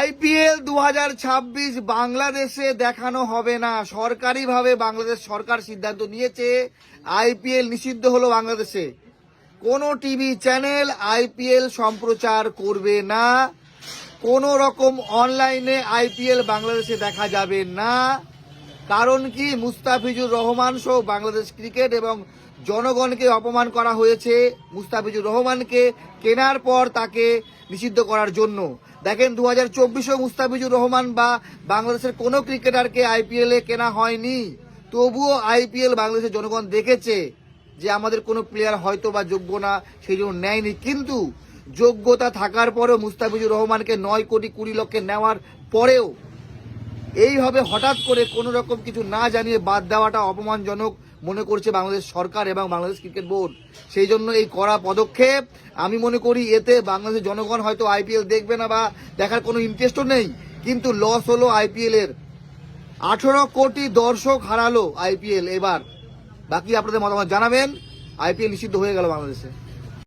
IPL 2026 বাংলাদেশে দেখানো হবে না। সরকারিভাবে বাংলাদেশ সরকার সিদ্ধান্ত নিয়েছে আইপিএল নিষিদ্ধ হলো বাংলাদেশে। কোনো টিভি চ্যানেল আইপিএল সম্প্রচার করবে না। কোনো রকম অনলাইনে আইপিএল বাংলাদেশে দেখা যাবে না। কারণ কি, মুস্তাফিজুর রহমান সহ বাংলাদেশ ক্রিকেট এবং জনগণকে অপমান করা হয়েছে। মুস্তাফিজুর রহমানকে কেনার পর তাকে নিষিদ্ধ করার জন্য। দেখেন 2024-এও মুস্তাফিজুর রহমান বা বাংলাদেশের কোনো ক্রিকেটারকে আইপিএলে কেনা হয়নি, তবুও আইপিএল বাংলাদেশের জনগণ দেখেছে যে আমাদের কোনো প্লেয়ার হয়তো বা যোগ্য না, সেই জন্য নেয়নি। কিন্তু যোগ্যতা থাকার পরেও মুস্তাফিজুর রহমানকে 9 কোটি 20 লক্ষে নেওয়ার পরেও এইভাবে হঠাৎ করে কোনো রকম কিছু না জানিয়ে বাদ দেওয়াটা অপমানজনক মনে করছে বাংলাদেশ সরকার এবং বাংলাদেশ ক্রিকেট বোর্ড। সেই জন্য এই কড়া পদক্ষেপ। আমি মনে করি এতে বাংলাদেশের জনগণ হয়তো আইপিএল দেখবে না বা দেখার কোনো ইন্টারেস্টও নেই, কিন্তু লস হলো আইপিএল এর। 18 কোটি দর্শক হারালো আইপিএল এবার। বাকি আপনাদের মতামত জানাবেন। আইপিএল নিষিদ্ধ হয়ে গেল বাংলাদেশে।